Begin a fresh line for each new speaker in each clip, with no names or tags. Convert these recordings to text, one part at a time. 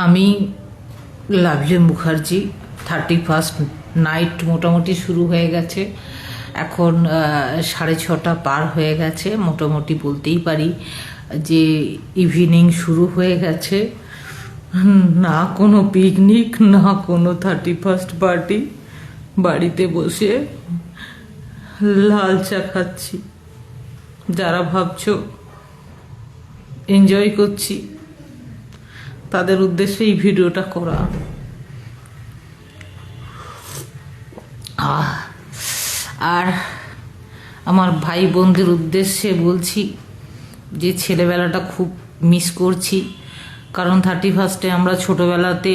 আমি lovely Mukherjee 31st night মোটামুটি শুরু হয়ে গেছে। এখন 6:30 পার হয়ে গেছে, মোটামুটি বলতেই পারি যে ইভিনিং শুরু হয়ে গেছে। না কোনো পিকনিক, না কোনো 31st পার্টি, বাড়িতে বসে লাল চা খাচ্ছি। যারা ভাবছো এনজয় করছি, তাদের উদ্দেশ্যে এই ভিডিওটা করা। আর আমার ভাই বোনদের উদ্দেশ্যে বলছি যে ছেলেবেলাটা খুব মিস করছি। কারণ 31স্টে আমরা ছোটোবেলাতে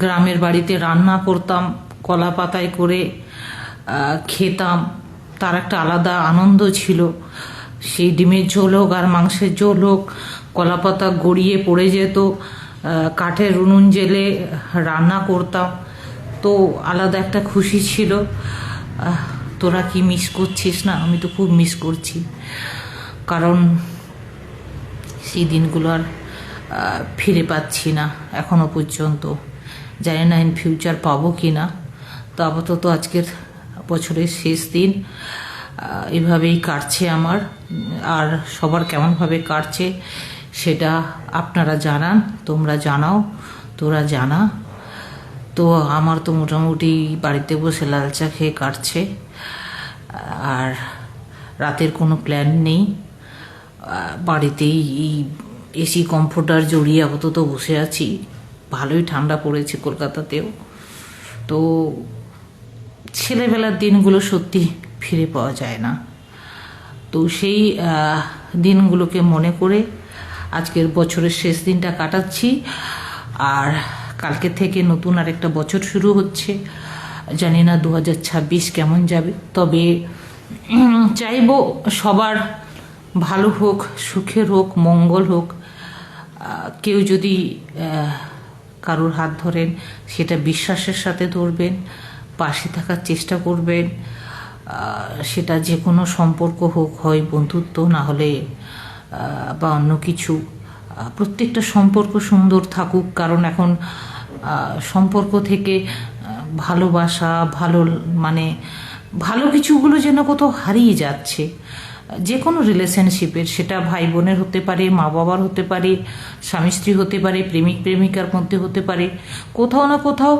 গ্রামের বাড়িতে রান্না করতাম, কলা পাতায় করে খেতাম, তার একটা আলাদা আনন্দ ছিল। সেই ডিমের ঝোল হোক আর মাংসের ঝোল হোক, কলা পাতা গড়িয়ে পড়ে যেত, কাঠের উনুন জেলে রান্না করতাম, তো আলাদা একটা খুশি ছিল। তোরা কি মিস করছিস না? আমি তো খুব মিস করছি, কারণ সেই দিনগুলো আর ফিরে পাচ্ছি না এখনো পর্যন্ত। জানি না ইন ফিউচার পাবো কি না। তো আপাতত আজকের বছরের শেষ দিন এভাবেই কাটছে আমার। আর সবার কেমনভাবে কাটছে সেটা আপনারা জানান, তোমরা জানাও, তোরা জানা। তো আমার তো মোটামুটি বাড়িতে বসে লাল চা খেয়ে কাটছে, আর রাতের কোনো প্ল্যান নেই। বাড়িতেই এসি কমফোর্টার জড়িয়ে আপাতত বসে আছি। ভালোই ঠান্ডা পড়েছে কলকাতাতেও। তো ছেলেবেলার দিনগুলো সত্যি ফিরে পাওয়া যায় না। তো সেই দিনগুলোকে মনে করে আজকের বছরের শেষ দিনটা কাটাচ্ছি। আর কালকে থেকে নতুন আরেকটা বছর শুরু হচ্ছে। জানি না 2026 কেমন যাবে, তবে চাইবো সবার ভালো হোক, সুখের হোক, মঙ্গল হোক। কেউ যদি কারোর হাত ধরেন, সেটা বিশ্বাসের সাথে ধরবেন, পাশে থাকার চেষ্টা করবেন। সেটা যে কোনো সম্পর্ক হোক, হয় বন্ধুত্ব, না হলে বা অন্য কিছু। প্রত্যেকটা সম্পর্ক সুন্দর থাকুক, কারণ এখন সম্পর্ক থেকে ভালোবাসা, ভালো কিছুগুলো যেন কোথাও হারিয়ে যাচ্ছে। যে কোনো রিলেশনশিপের, সেটা ভাই বোনের হতে পারে, মা বাবার হতে পারে, স্বামী স্ত্রী হতে পারে, প্রেমিক প্রেমিকার মধ্যে হতে পারে। কোথাও না কোথাও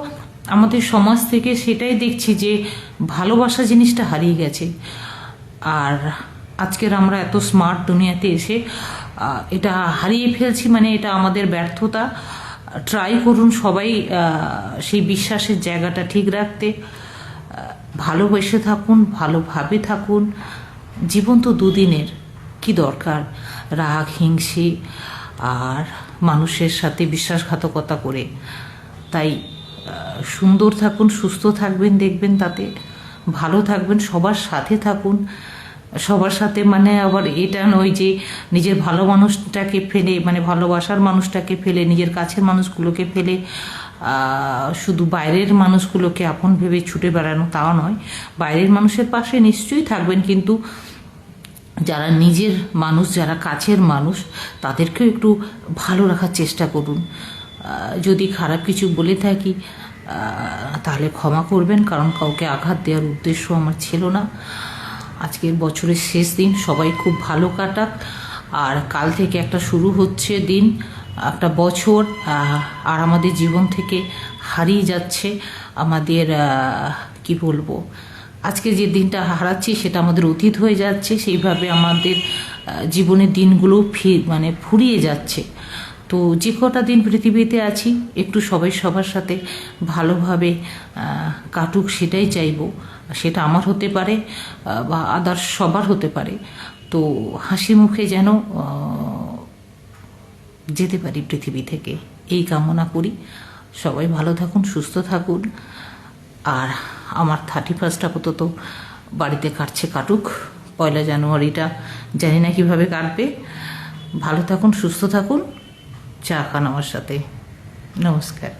আমাদের সমাজ থেকে সেটাই দেখছি যে ভালোবাসা জিনিসটা হারিয়ে গেছে। আর আজকের আমরা এত স্মার্ট দুনিয়াতে এসে এটা হারিয়ে ফেলছি, মানে এটা আমাদের ব্যর্থতা। ট্রাই করুন সবাই সেই বিশ্বাসের জায়গাটা ঠিক রাখতে। ভালোবেসে থাকুন, ভালোভাবে থাকুন। জীবন তো দুদিনের, কি দরকার রাগ, হিংসে আর মানুষের সাথে বিশ্বাসঘাতকতা করে। তাই সুন্দর থাকুন, সুস্থ থাকবেন, দেখবেন তাতে ভালো থাকবেন। সবার সাথে থাকুন, সবার সাথে মানে আবার এটা নয় যে নিজের ভালো মানুষটাকে ফেলে, মানে ভালোবাসার মানুষটাকে ফেলে, নিজের কাছের মানুষগুলোকে ফেলে শুধু বাইরের মানুষগুলোকে আপন ভেবে ছুটে বেড়ানো, তাও নয়। বাইরের মানুষের পাশে নিশ্চয়ই থাকবেন, কিন্তু যারা নিজের মানুষ, যারা কাছের মানুষ, তাদেরকেও একটু ভালো রাখার চেষ্টা করুন। যদি খারাপ কিছু বলে থাকি তাহলে ক্ষমা করবেন, কারণ কাউকে আঘাত দেওয়ার উদ্দেশ্য আমার ছিল না। আজকের বছরের শেষ দিন, সবাই খুব ভালো কাটাক। আর কাল থেকে একটা শুরু হচ্ছে দিন, একটা বছর। আর আমাদের জীবন থেকে হারিয়ে যাচ্ছে আমাদের, কি বলবো, আজকে যে দিনটা হারাচ্ছি সেটা আমাদের অতীত হয়ে যাচ্ছে। সেইভাবে আমাদের জীবনের দিনগুলো ফুরিয়ে যাচ্ছে। তো যে কটা দিন পৃথিবীতে আছি, একটু সবাই সবার সাথে ভালোভাবে কাটুক, সেটাই চাইবো। সেটা আমার হতে পারে বা আদার্স সবার হতে পারে। তো হাসি মুখে যেন যেতে পারি পৃথিবী থেকে, এই কামনা করি। সবাই ভালো থাকুন, সুস্থ থাকুন। আর আমার 31st আপাতত বাড়িতে কাটছে, কাটুক। 1 জানুয়ারিটা জানি না কীভাবে কাটবে। ভালো থাকুন, সুস্থ থাকুন। চা খান আমার সাথে। নমস্কার।